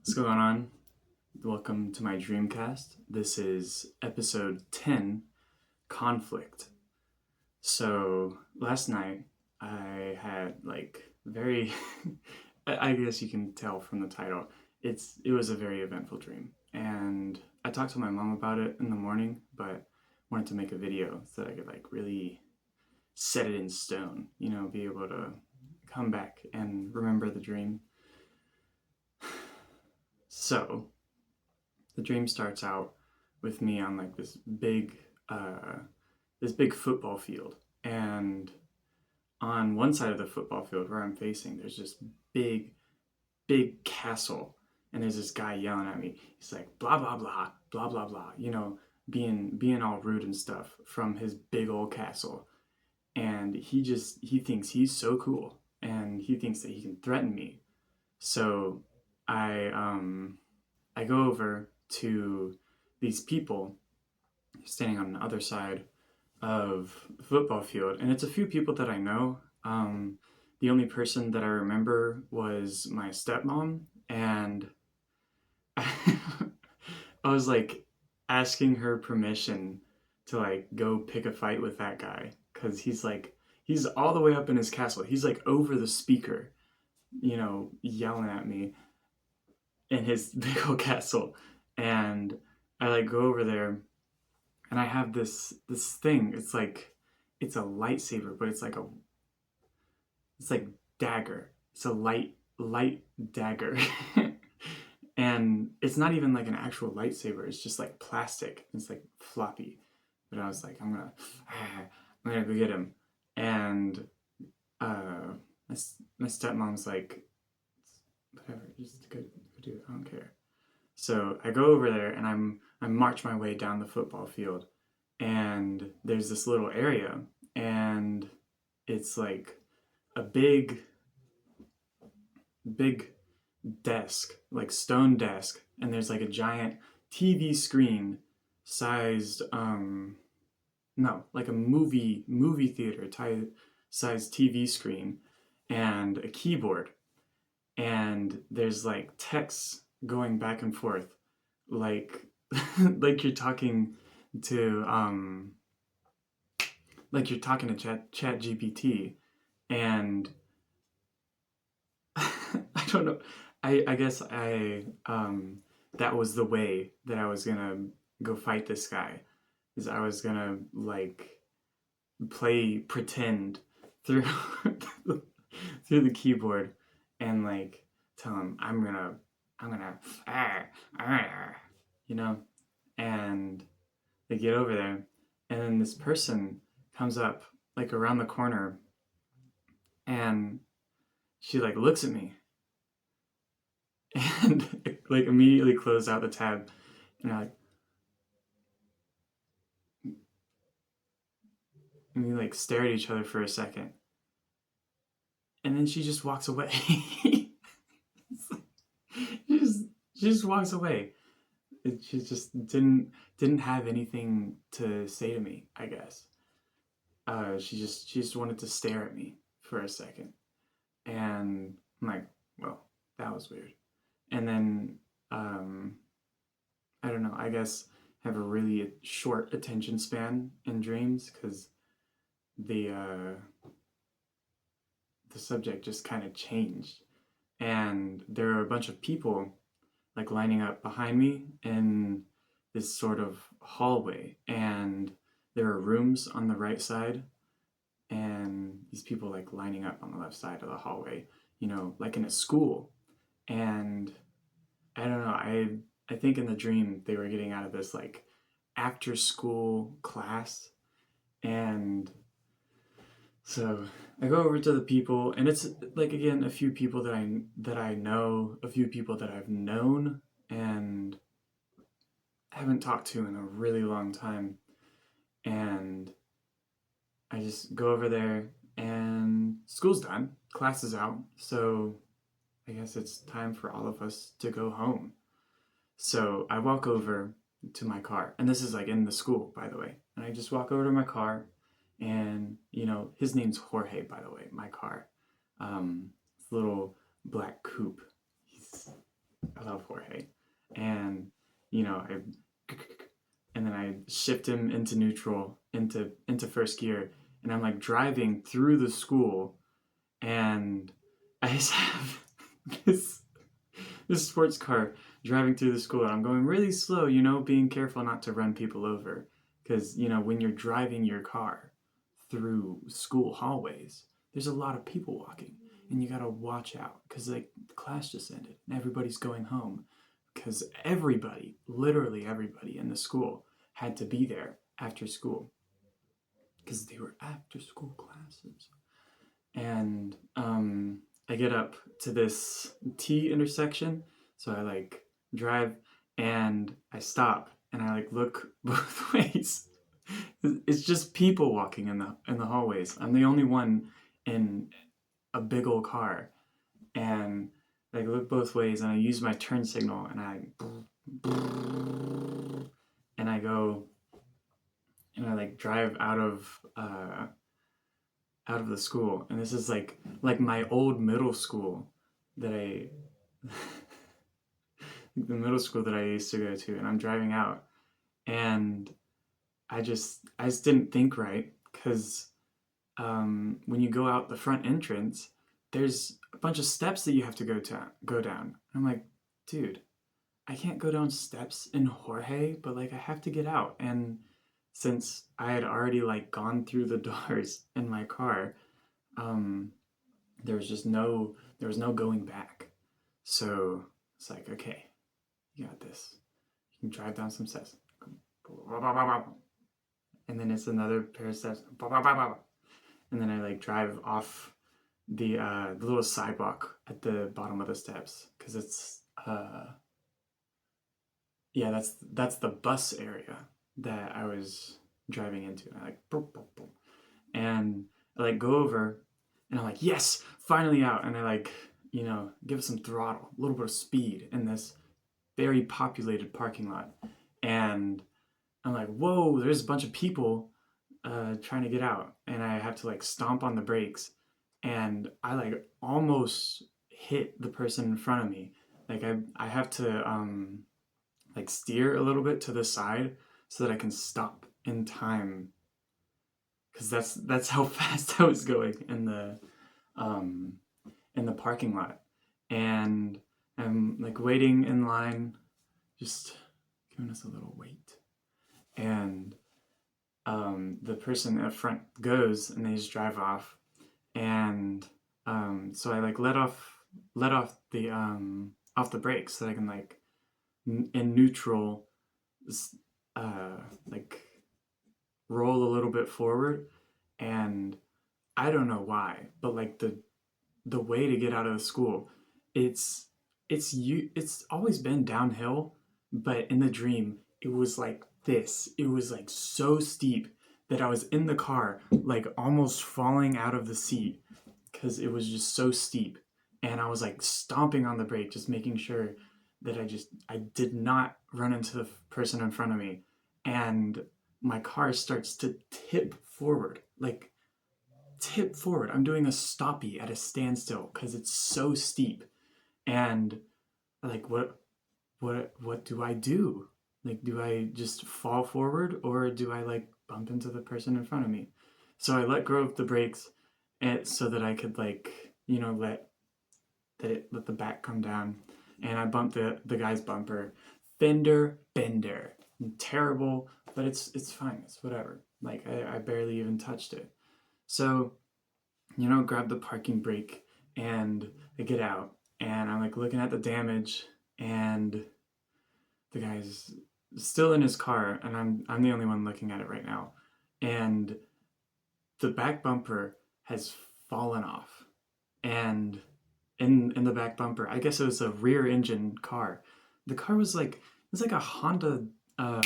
What's going on? Welcome to my Dreamcast. This is episode 10, Conflict. So, last night I had very I guess you can tell from the title. It was a very eventful dream. And I talked to my mom about it in the morning, but wanted to make a video so that I could really set it in stone, be able to come back and remember the dream. So, the dream starts out with me on this big football field, and on one side of the football field where I'm facing, there's this big big castle, and there's this guy yelling at me. He's like blah blah blah blah blah blah, being all rude and stuff from his big old castle. And he thinks he's so cool, and he thinks that he can threaten me. So I go over to these people standing on the other side of the football field, and it's a few people that I know. The only person that I remember was my stepmom, and I was asking her permission to go pick a fight with that guy, because he's all the way up in his castle. He's over the speaker, yelling at me in his big old castle. And I go over there, and I have this thing. It's a lightsaber, but it's like dagger. It's a light dagger. And it's not even like an actual lightsaber. It's just like plastic. It's like floppy. But I was like, I'm gonna go get him. And my stepmom's like, whatever, just go do it. I don't care. So I go over there, and I march my way down the football field, and there's this little area, and it's like a big desk, like stone desk, and there's like a giant TV screen sized no, like a movie theater sized TV screen, and a keyboard, and there's like text going back and forth, like like you're talking to chat GPT. And I don't know. I guess I that was the way that I was gonna go fight this guy. Is I was gonna play pretend through through the keyboard, and tell him I'm gonna you know. And they get over there, and then this person comes up around the corner, and she looks at me, and immediately closed out the tab, and we stare at each other for a second, and then she just walks away. She just walks away. She just didn't have anything to say to me, I guess. She just wanted to stare at me for a second, and I'm like, well, that was weird. And then I don't know. I guess I have a really short attention span in dreams, because the the subject just kind of changed, and there are a bunch of people lining up behind me in this sort of hallway, and there are rooms on the right side, and these people lining up on the left side of the hallway, like in a school. And I don't know, I think in the dream they were getting out of this after school class. And so I go over to the people, and it's again a few people that I know, a few people that I've known and haven't talked to in a really long time. And I just go over there, and school's done, class is out, so I guess it's time for all of us to go home. So I walk over to my car, and this is in the school, by the way. And I just walk over to my car, and his name's Jorge, by the way. My car, this little black coupe. I love Jorge. And, I and then I shift him into neutral, into first gear, and I'm like driving through the school, and I just have this this sports car driving through the school, and I'm going really slow, being careful not to run people over, because when you're driving your car through school hallways, there's a lot of people walking, and you gotta watch out, because like the class just ended and everybody's going home, because everybody, literally everybody in the school had to be there after school, because they were after school classes. And I get up to this T intersection, so I like drive and I stop and I like look both ways. It's just people walking in the hallways. I'm the only one in a big old car, and like look both ways, and I use my turn signal, and I go and I like drive out of the school, and this is like my old middle school that I the middle school that I used to go to, and I'm driving out, and I just didn't think right, because when you go out the front entrance, there's a bunch of steps that you have to go down. I'm like, dude, I can't go down steps in Jorge, but like I have to get out. And since I had already like gone through the doors in my car, um, there was no going back. So it's like, okay, you got this. You can drive down some steps. And then it's another pair of steps. And then I like drive off the little sidewalk at the bottom of the steps, because it's yeah, that's the bus area that I was driving into. And I like boom, boom, boom. And I like go over, and I'm like, yes, finally out. And I like, give it some throttle, a little bit of speed in this very populated parking lot. And I'm like, whoa, there's a bunch of people trying to get out. And I have to like stomp on the brakes. And I like almost hit the person in front of me. Like I have to like steer a little bit to the side so that I can stop in time, because that's how fast I was going um in the parking lot. And I'm like waiting in line, just giving us a little wait. And the person up front goes, and they just drive off. And so I like let off the brakes, so that I can like in neutral, uh, like roll a little bit forward. And I don't know why, but like the way to get out of the school, it's it's always been downhill, but in the dream it was like this. It was like so steep that I was in the car like almost falling out of the seat, because it was just so steep. And I was like stomping on the brake, just making sure that I did not run into the person in front of me. And my car starts to tip forward, like tip forward. I'm doing a stoppie at a standstill because it's so steep. And like, what do I do? Like, do I just fall forward, or do I like bump into the person in front of me? So I let go of the brakes, and so that I could like, let the back come down, and I bumped the guy's bumper. Fender bender. Terrible, but it's fine. It's whatever. Like I barely even touched it. So, grab the parking brake, and I get out, and I'm like looking at the damage, and the guy's still in his car, and I'm the only one looking at it right now. And the back bumper has fallen off. And in the back bumper, I guess it was a rear engine car. The car was like, it's like a Honda, uh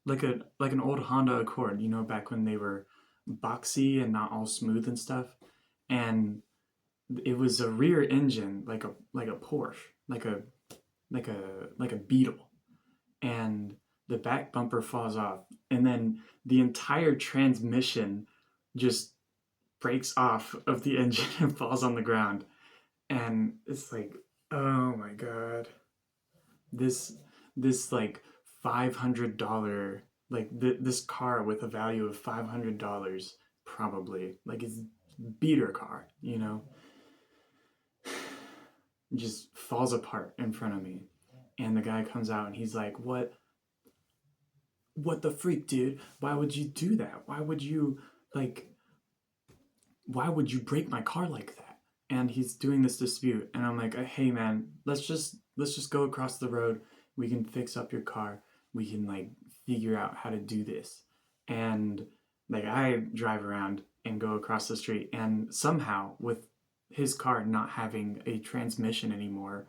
like an old Honda Accord, back when they were boxy and not all smooth and stuff. And it was a rear engine, like a Porsche, like a Beetle. And the back bumper falls off, and then the entire transmission just breaks off of the engine and falls on the ground. And it's like, oh my god. this this like $500, like this car with a value of $500 probably, like it's beater car, just falls apart in front of me. And the guy comes out and he's like, what the freak, dude? Why would you do that? Like why would you break my car like that? And he's doing this dispute, and I'm like, hey man, let's just go across the road. We can fix up your car. We can like figure out how to do this. And like I drive around and go across the street, and somehow with his car not having a transmission anymore,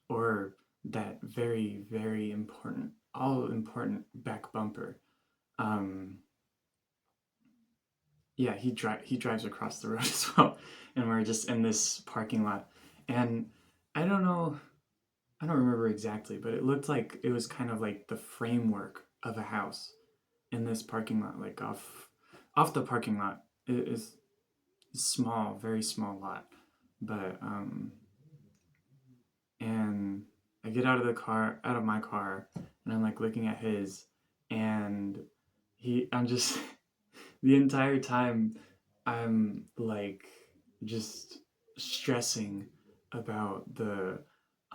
or that very very important, all important back bumper, um, yeah, he drives across the road as well, and we're just in this parking lot, and I don't know, I don't remember exactly, but it looked like it was kind of like the framework of a house in this parking lot, like off the parking lot. It is small, very small lot, but and I get out of my car, and I'm like looking at his, and I'm just the entire time I'm like just stressing about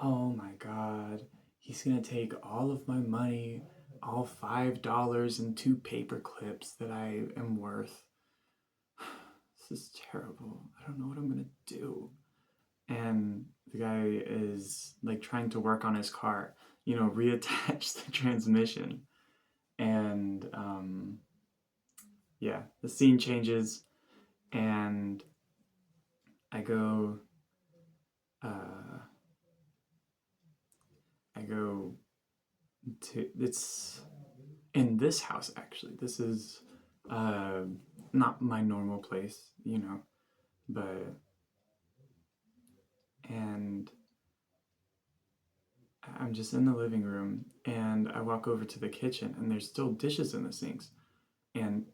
oh my God, he's gonna take all of my money, all $5 and two paper clips that I am worth. This is terrible. I don't know what I'm gonna do. And the guy is like trying to work on his car, reattach the transmission. And yeah, the scene changes, and I go, uh, I go it's in this house actually. This is uh, not my normal place, but, and I'm just in the living room, and I walk over to the kitchen, and there's still dishes in the sinks. And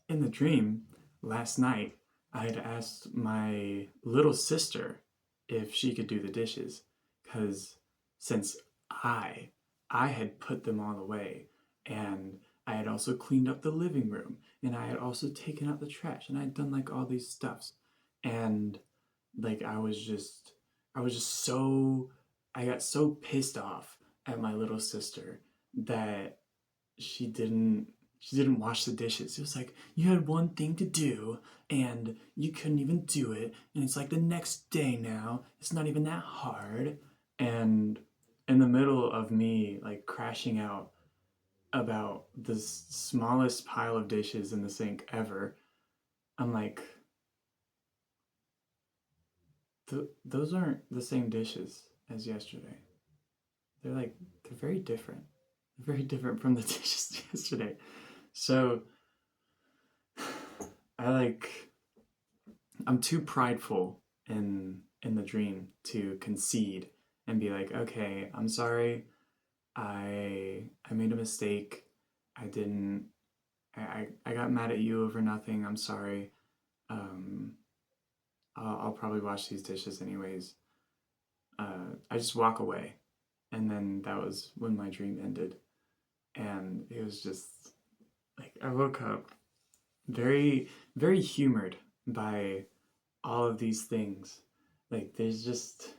in the dream last night, I had asked my little sister if she could do the dishes, because since I I had put them all away, and I had also cleaned up the living room, and I had also taken out the trash, and I had done like all these stuffs, and like I was just so I got so pissed off at my little sister that she didn't she didn't wash the dishes. It was like, you had one thing to do and you couldn't even do it, and it's like the next day now. It's not even that hard. And in the middle of me like crashing out about the smallest pile of dishes in the sink ever, I'm like, those aren't the same dishes as yesterday. They're very different. They're very different from the dishes yesterday. So I like I'm too prideful in the dream to concede and be like, okay, I'm sorry. I made a mistake. I didn't I got mad at you over nothing. I'm sorry. Um, I'll probably wash these dishes anyways. I just walk away, and then that was when my dream ended, and it was just like I woke up very very humored by all of these things. Like there's just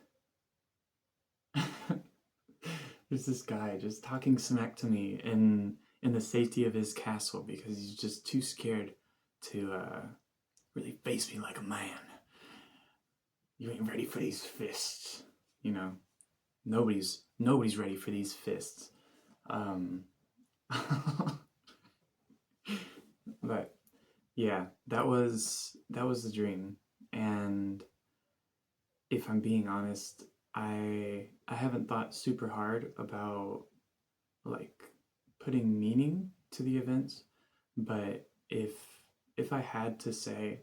there's this guy just talking smack to me in the safety of his castle because he's just too scared to really face me like a man. You ain't ready for these fists, you know. Nobody's ready for these fists. Um, but yeah, that was the dream, and if I'm being honest, I haven't thought super hard about like putting meaning to the events, but if I had to say,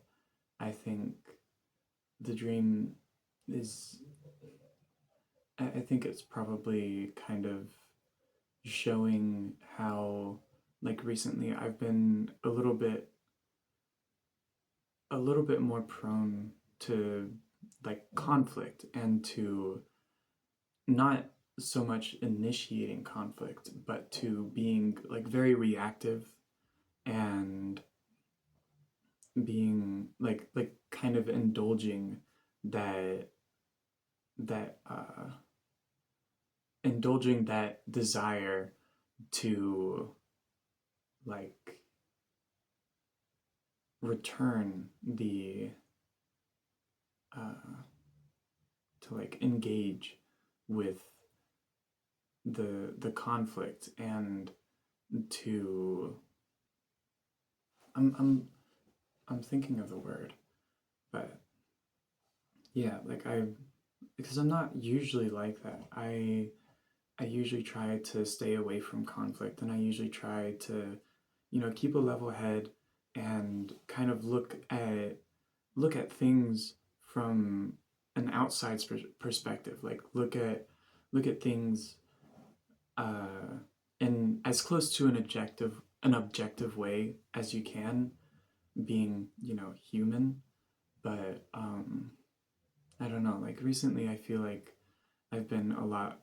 I think the dream is I think it's probably kind of showing how like recently I've been a little bit more prone to like conflict and to not so much initiating conflict, but to being like very reactive and being like kind of indulging that that indulging that desire to like return the to like engage with the conflict and to I'm I'm I'm thinking of the word, but yeah, like I because I'm not usually like that. I usually try to stay away from conflict, and I usually try to, keep a level head and kind of look at things from an outside perspective. Like look at things in as close to an objective way as you can, being human. But I don't know. Like recently, I feel like I've been a lot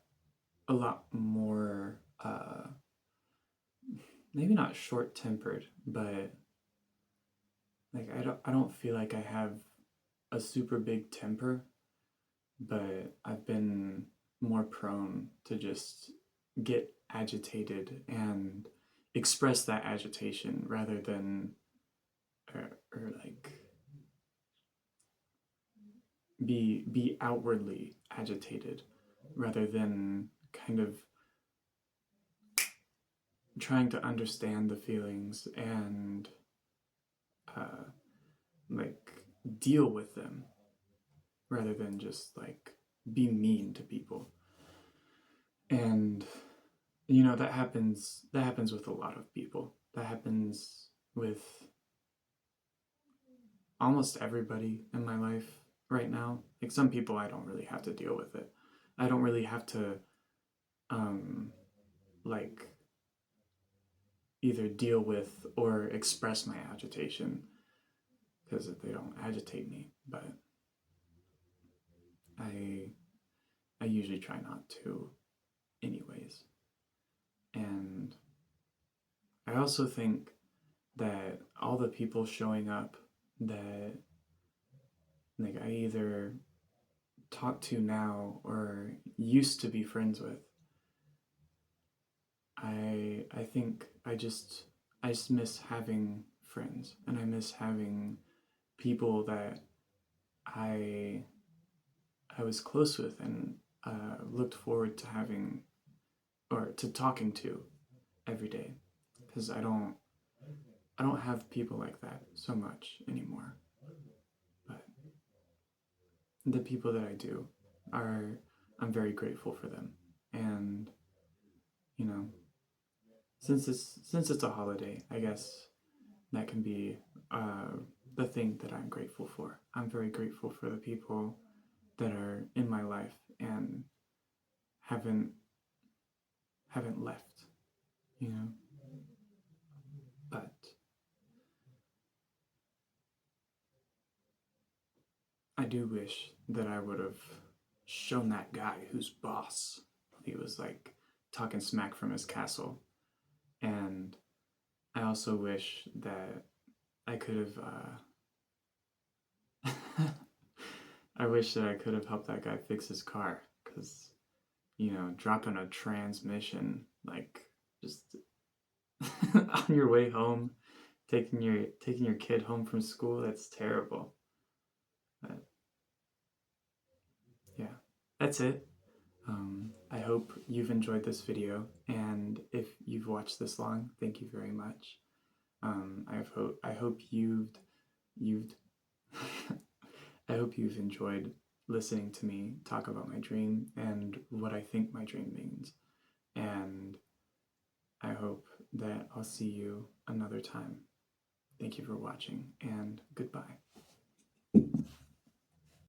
more maybe not short tempered, but like I don't feel like I have a super big temper, but I've been more prone to just get agitated and express that agitation rather than or like be outwardly agitated rather than kind of trying to understand the feelings and uh, like deal with them rather than just like be mean to people. And that happens with a lot of people. That happens with almost everybody in my life right now. Like some people I don't really have to deal with it. I don't really have to um like either deal with or express my agitation because they don't agitate me, but I I usually try not to anyways. And I also think that all the people showing up that like I either talk to now or used to be friends with, I think I just miss having friends, and I miss having people that I I was close with and looked forward to having or to talking to every day, because I don't have people like that so much anymore. But the people that I do are I'm very grateful for them. And you know, since it's a holiday, I guess that can be uh, the thing that I'm grateful for. I'm very grateful for the people that are in my life and haven't haven't left, you know. But I do wish that I would have shown that guy who's boss. He was like talking smack from his castle, and I also wish that I could have. I wish that I could have helped that guy fix his car, because dropping a transmission like just on your way home, taking your kid home from school, that's terrible. But yeah, that's it. I hope you've enjoyed this video, and if you've watched this long, thank you very much. I hope you've I hope you've enjoyed listening to me talk about my dream and what I think my dream means. And I hope that I'll see you another time. Thank you for watching, and goodbye.